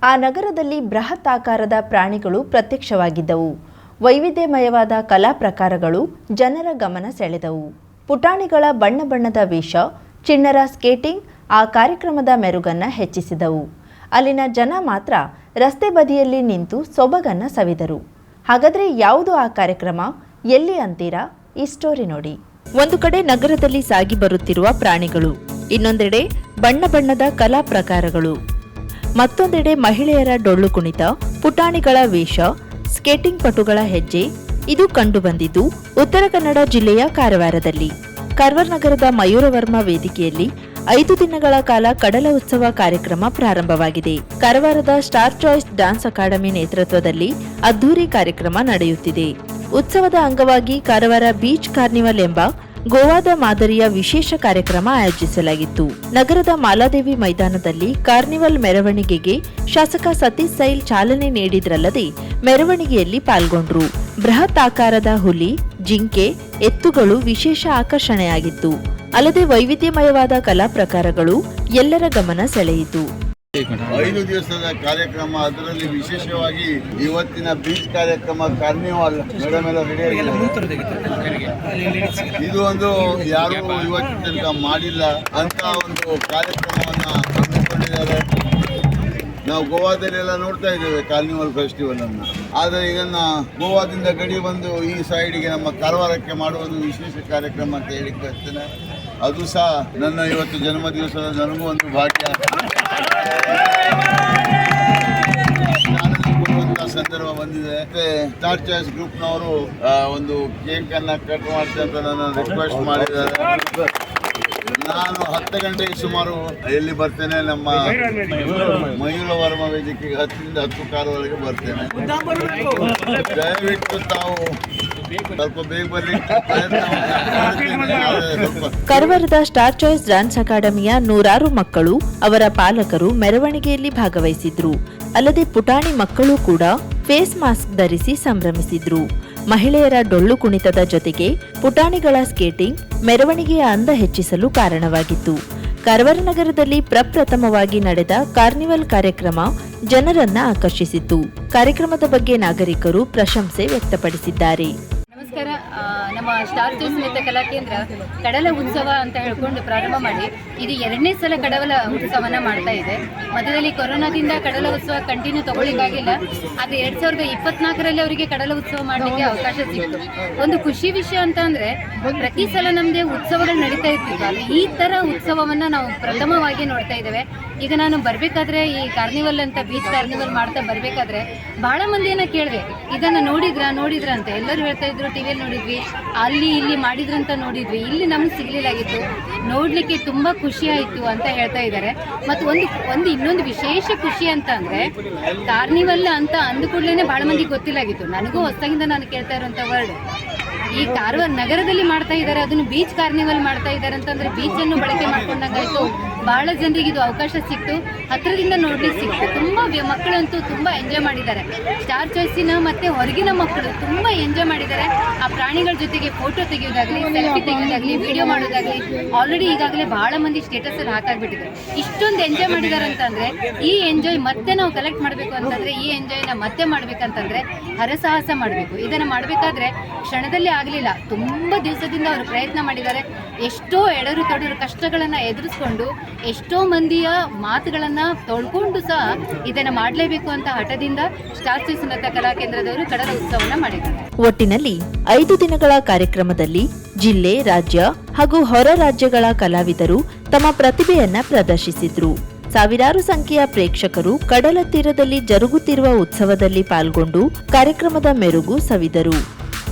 ಆ ನಗರದಲ್ಲಿ ಬೃಹತ್ ಆಕಾರದ ಪ್ರಾಣಿಗಳು ಪ್ರತ್ಯಕ್ಷವಾಗಿದ್ದವು. ವೈವಿಧ್ಯಮಯವಾದ ಕಲಾ ಪ್ರಕಾರಗಳು ಜನರ ಗಮನ ಸೆಳೆದವು. ಪುಟಾಣಿಗಳ ಬಣ್ಣ ಬಣ್ಣದ ವೇಷ, ಚಿಣ್ಣರ ಸ್ಕೇಟಿಂಗ್ ಆ ಕಾರ್ಯಕ್ರಮದ ಮೆರುಗನ್ನು ಹೆಚ್ಚಿಸಿದವು. ಅಲ್ಲಿನ ಜನ ಮಾತ್ರ ರಸ್ತೆ ಬದಿಯಲ್ಲಿ ನಿಂತು ಸೊಬಗನ್ನು ಸವಿದರು. ಹಾಗಾದರೆ ಯಾವುದು ಆ ಕಾರ್ಯಕ್ರಮ, ಎಲ್ಲಿ ಅಂತೀರಾ? ಈ ಸ್ಟೋರಿ ನೋಡಿ. ಒಂದು ಕಡೆ ನಗರದಲ್ಲಿ ಸಾಗಿ ಬರುತ್ತಿರುವ ಪ್ರಾಣಿಗಳು, ಇನ್ನೊಂದೆಡೆ ಬಣ್ಣ ಬಣ್ಣದ ಕಲಾ ಪ್ರಕಾರಗಳು, ಮತ್ತೊಂದೆಡೆ ಮಹಿಳೆಯರ ಡೊಳ್ಳು ಕುಣಿತ, ಪುಟಾಣಿಗಳ ವೇಷ, ಸ್ಕೇಟಿಂಗ್ ಪಟುಗಳ ಹೆಜ್ಜೆ. ಇದು ಕಂಡುಬಂದಿದ್ದು ಉತ್ತರ ಕನ್ನಡ ಜಿಲ್ಲೆಯ ಕಾರವಾರದಲ್ಲಿ. ಕಾರವಾರ ನಗರದ ಮಯೂರವರ್ಮ ವೇದಿಕೆಯಲ್ಲಿ 5 ದಿನಗಳ ಕಾಲ ಕಡಲ ಉತ್ಸವ ಕಾರ್ಯಕ್ರಮ ಪ್ರಾರಂಭವಾಗಿದೆ. ಕಾರವಾರದ ಸ್ಟಾರ್ ಚಾಯ್ಸ್ ಡ್ಯಾನ್ಸ್ ಅಕಾಡೆಮಿ ನೇತೃತ್ವದಲ್ಲಿ ಅದ್ದೂರಿ ಕಾರ್ಯಕ್ರಮ ನಡೆಯುತ್ತಿದೆ. ಉತ್ಸವದ ಅಂಗವಾಗಿ ಕಾರವಾರ ಬೀಚ್ ಕಾರ್ನಿವಲ್ ಎಂಬ ಗೋವಾದ ಮಾದರಿಯ ವಿಶೇಷ ಕಾರ್ಯಕ್ರಮ ಆಯೋಜಿಸಲಾಗಿತ್ತು. ನಗರದ ಮಾಲಾದೇವಿ ಮೈದಾನದಲ್ಲಿ ಕಾರ್ನಿವಲ್ ಮೆರವಣಿಗೆಗೆ ಶಾಸಕ ಸತೀಶ್ ಸೈಲ್ ಚಾಲನೆ ನೀಡಿದ್ರಲ್ಲದೆ ಮೆರವಣಿಗೆಯಲ್ಲಿ ಪಾಲ್ಗೊಂಡ್ರು. ಬೃಹತ್ ಆಕಾರದ ಹುಲಿ, ಜಿಂಕೆ, ಎತ್ತುಗಳು ವಿಶೇಷ ಆಕರ್ಷಣೆಯಾಗಿತ್ತು. ಅಲ್ಲದೆ ವೈವಿಧ್ಯಮಯವಾದ ಕಲಾ ಪ್ರಕಾರಗಳು ಎಲ್ಲರ ಗಮನ ಸೆಳೆಯಿತು. 5 ದಿವಸದ ಕಾರ್ಯಕ್ರಮ, ಅದರಲ್ಲಿ ವಿಶೇಷವಾಗಿ ಇವತ್ತಿನ ಬೀಚ್ ಕಾರ್ಯಕ್ರಮ ಕಾರ್ನಿವಾಲ್ ಮೇಡಮ್ ಎಲ್ಲ ರೆಡಿ ಇದು ಒಂದು ಯಾರು ಇವತ್ತಿನ ತನಕ ಮಾಡಿಲ್ಲ ಅಂತ ಒಂದು ಕಾರ್ಯಕ್ರಮವನ್ನ ಹಮ್ಮಿಕೊಂಡಿದ್ದಾರೆ. ನಾವು ಗೋವಾದಲ್ಲೆಲ್ಲ ನೋಡ್ತಾ ಇದ್ದೇವೆ ಕಾರ್ನಿವಲ್ ಫೆಸ್ಟಿವಲ್ ಅನ್ನು, ಆದರೆ ಇದನ್ನ ಗೋವಾದಿಂದ ಗಡಿ ಬಂದು ಈ ಸೈಡ್ಗೆ ನಮ್ಮ ಕಾರವಾರಕ್ಕೆ ಮಾಡುವುದು ವಿಶೇಷ ಕಾರ್ಯಕ್ರಮ ಅಂತ ಹೇಳಿ ಬರ್ತೇನೆ. ಅದು ಸಹ ನನ್ನ ಇವತ್ತು ಜನ್ಮ ದಿವಸದ ನನಗೂ ಒಂದು ಭಾಗ್ಯ ಕೊಡುವಂತ ಸಂದರ್ಭ ಬಂದಿದೆ. ಮತ್ತೆ ಸ್ಟಾರ್ ಚಾಯ್ಸ್ ಗ್ರೂಪ್ನವರು ಒಂದು ಕೇಕ್ ಅನ್ನ ಕಟ್ ಮಾಡ್ತಾರೆ ಅಂತ ನನ್ನ ರಿಕ್ವೆಸ್ಟ್ ಮಾಡಿದ್ದಾರೆ. ನಾನು 10 ಗಂಟೆಗೆ ಸುಮಾರು ಎಲ್ಲಿ ಬರ್ತೇನೆ, ನಮ್ಮ ಮಯೂರವರ್ಮ ವೇದಿಕೆಗೆ 10 ರಿಂದ 10 ಕಾಲವರೆಗೆ ಬರ್ತೇನೆ. ದಯವಿಟ್ಟು ತಾವು ಸ್ವಲ್ಪ ಬೇಗ ಬರಲಿ. ಕಾರವಾರದ ಸ್ಟಾರ್ ಚಾಯ್ಸ್ ಡ್ಯಾನ್ಸ್ ಅಕಾಡೆಮಿಯ 100 ಮಕ್ಕಳು, ಅವರ ಪಾಲಕರು ಮೆರವಣಿಗೆಯಲ್ಲಿ ಭಾಗವಹಿಸಿದ್ರು. ಅಲ್ಲದೆ ಪುಟಾಣಿ ಮಕ್ಕಳು ಕೂಡ ಫೇಸ್ ಮಾಸ್ಕ್ ಧರಿಸಿ ಸಂಭ್ರಮಿಸಿದ್ರು. ಮಹಿಳೆಯರ ಡೊಳ್ಳು ಕುಣಿತದ ಜೊತೆಗೆ ಪುಟಾಣಿಗಳ ಸ್ಕೇಟಿಂಗ್ ಮೆರವಣಿಗೆಯ ಅಂದ ಹೆಚ್ಚಿಸಲು ಕಾರಣವಾಗಿತ್ತು. ಕಾರವಾರ ನಗರದಲ್ಲಿ ಪ್ರಪ್ರಥಮವಾಗಿ ನಡೆದ ಕಾರ್ನಿವಲ್ ಕಾರ್ಯಕ್ರಮ ಜನರನ್ನ ಆಕರ್ಷಿಸಿತು. ಕಾರ್ಯಕ್ರಮದ ಬಗ್ಗೆ ನಾಗರಿಕರು ಪ್ರಶಂಸೆ ವ್ಯಕ್ತಪಡಿಸಿದ್ದಾರೆ. ನಮಸ್ಕಾರ. ನಮ್ಮ ಸ್ಟಾರ್ ಚಾಯ್ಸ್ ನೃತ್ಯ ಕಲಾ ಕೇಂದ್ರ ಕಡಲ ಉತ್ಸವ ಅಂತ ಹೇಳ್ಕೊಂಡು ಪ್ರಾರಂಭ ಮಾಡಿ ಇದು 2ನೇ ಸಲ ಕಡಲ ಉತ್ಸವನ ಮಾಡ್ತಾ ಇದೆ. ಮಧ್ಯದಲ್ಲಿ ಕೊರೋನಾದಿಂದ ಕಡಲ ಉತ್ಸವ ಕಂಟಿನ್ಯೂ ತಗೊಳ್ಳಿಕ್ಕಾಗಿಲ್ಲ. ಅದು 2024ರಲ್ಲಿ ಅವರಿಗೆ ಕಡಲ ಉತ್ಸವ ಮಾಡಲಿಕ್ಕೆ ಅವಕಾಶ ಸಿಕ್ತು. ಒಂದು ಖುಷಿ ವಿಷಯ ಅಂತ ಅಂದರೆ ಪ್ರತಿ ಸಲ ನಮ್ಮದೇ ಉತ್ಸವಗಳು ನಡೀತಾ ಇರ್ತಿದ್ವು, ಆದರೆ ಈ ಥರ ಉತ್ಸವವನ್ನು ನಾವು ಪ್ರಥಮವಾಗಿ ನೋಡ್ತಾ ಇದ್ದೇವೆ. ಈಗ ನಾನು ಬರಬೇಕಾದ್ರೆ ಈ ಕಾರ್ನಿವಲ್ ಅಂತ ಬೀಚ್ ಕಾರ್ನಿವಲ್ ಮಾಡ್ತಾ ಬರಬೇಕಾದ್ರೆ ಭಾಳ ಮಂದಿನ ಕೇಳಿದೆ, ಇದನ್ನು ನೋಡಿದ್ರ ಅಂತ. ಎಲ್ಲರೂ ಹೇಳ್ತಾ ಇದ್ರು ಟಿವಿಯಲ್ಲಿ ನೋಡಿದ್ವಿ, ಅಲ್ಲಿ ಇಲ್ಲಿ ಮಾಡಿದ್ರಂತ ನೋಡಿದ್ವಿ, ಇಲ್ಲಿ ನಮ್ಗೆ ಸಿಗ್ಲಿಲ್ಲಾಗಿತ್ತು, ನೋಡ್ಲಿಕ್ಕೆ ತುಂಬಾ ಖುಷಿ ಆಯಿತು ಅಂತ ಹೇಳ್ತಾ ಇದ್ದಾರೆ. ಮತ್ತು ಇನ್ನೊಂದು ವಿಶೇಷ ಖುಷಿ ಅಂತ ಅಂದರೆ ಕಾರ್ನಿವಲ್ ಅಂತ ಅಂದುಕೂಡ್ಲೇ ಭಾಳ ಮಂದಿಗೆ ಗೊತ್ತಿಲ್ಲಾಗಿತ್ತು. ನನಗೂ ಹೊಸದಾಗಿಂದ ನಾನು ಕೇಳ್ತಾ ಇರುವಂಥ ವರ್ಡ್ ಈ ಕಾರವಾರ ನಗರದಲ್ಲಿ ಮಾಡ್ತಾ ಇದ್ದಾರೆ, ಅದನ್ನು ಬೀಚ್ ಕಾರ್ನಿವಲ್ ಮಾಡ್ತಾ ಇದ್ದಾರೆ ಅಂತಂದ್ರೆ ಬೀಚನ್ನು ಬಳಕೆ ಮಾಡ್ಕೊಂಡಂಗಾಯ್ತು. ಬಹಳ ಜನರಿಗೆ ಇದು ಅವಕಾಶ ಸಿಕ್ತು, ಹತ್ತಿರದಿಂದ ನೋಡ್ಲಿಕ್ಕೆ ಸಿಕ್ತು. ತುಂಬಾ ಮಕ್ಕಳಂತೂ ತುಂಬಾ ಎಂಜಾಯ್ ಮಾಡಿದ್ದಾರೆ. ಸ್ಟಾರ್ ಚಾಯ್ಸಿನ ಮತ್ತೆ ಹೊರಗಿನ ಮಕ್ಕಳು ತುಂಬಾ ಎಂಜಾಯ್ ಮಾಡಿದ್ದಾರೆ. ಆ ಪ್ರಾಣಿಗಳ ಜೊತೆಗೆ ಫೋಟೋ ತೆಗೆಯೋದಾಗ್ಲಿ, ಸೆಲ್ಫಿ ತೆಗೆಯೋದಾಗ್ಲಿ, ವಿಡಿಯೋ ಮಾಡೋದಾಗ್ಲಿ ಆಲ್ರೆಡಿ ಈಗಾಗಲೇ ಬಹಳ ಮಂದಿ ಸ್ಟೇಟಸ್ ಅಲ್ಲಿ ಹಾಕಾಗ್ಬಿಟ್ಟಿದ್ದಾರೆ. ಇಷ್ಟೊಂದು ಎಂಜಾಯ್ ಮಾಡಿದ್ದಾರೆ ಅಂತಂದ್ರೆ ಈ ಎಂಜಾಯ್ ಮತ್ತೆ ನಾವು ಕಲೆಕ್ಟ್ ಮಾಡಬೇಕು ಅಂತಂದ್ರೆ, ಈ ಎಂಜಾಯ್ನ ಮತ್ತೆ ಮಾಡ್ಬೇಕಂತಂದ್ರೆ ಹರಸಾಹಸ ಮಾಡಬೇಕು. ಇದನ್ನ ಮಾಡಬೇಕಾದ್ರೆ ಕ್ಷಣದಲ್ಲಿ ಆಗಲಿಲ್ಲ, ತುಂಬಾ ದಿವಸದಿಂದ ಅವರು ಪ್ರಯತ್ನ ಮಾಡಿದ್ದಾರೆ. ಎಷ್ಟೋ ಎಡರು ತೊಡರು ಕಷ್ಟಗಳನ್ನ ಎದುರಿಸ್ಕೊಂಡು ಎಷ್ಟೋ ಮಂದಿಯ ಮಾತುಗಳನ್ನ ತೊಳ್ಕೊಂಡು ಸಹ ಇದನ್ನ ಮಾಡಲೇಬೇಕು ಅಂತ ಹಠದಿಂದ ಸ್ಟಾರ್ ಚಾಯ್ಸ್ ನೃತ್ಯ ಕಲಾ ಕೇಂದ್ರದವರು ಕಡಲ ಉತ್ಸವನ ಮಾಡಿದ್ದಾರೆ. ಒಟ್ಟಿನಲ್ಲಿ 5 ದಿನಗಳ ಕಾರ್ಯಕ್ರಮದಲ್ಲಿ ಜಿಲ್ಲೆ, ರಾಜ್ಯ ಹಾಗೂ ಹೊರ ರಾಜ್ಯಗಳ ಕಲಾವಿದರು ತಮ್ಮ ಪ್ರತಿಭೆಯನ್ನ ಪ್ರದರ್ಶಿಸಿದ್ರು. ಸಾವಿರಾರು ಸಂಖ್ಯೆಯ ಪ್ರೇಕ್ಷಕರು ಕಡಲ ತೀರದಲ್ಲಿ ಜರುಗುತ್ತಿರುವ ಉತ್ಸವದಲ್ಲಿ ಪಾಲ್ಗೊಂಡು ಕಾರ್ಯಕ್ರಮದ ಮೆರುಗು ಸವಿದರು.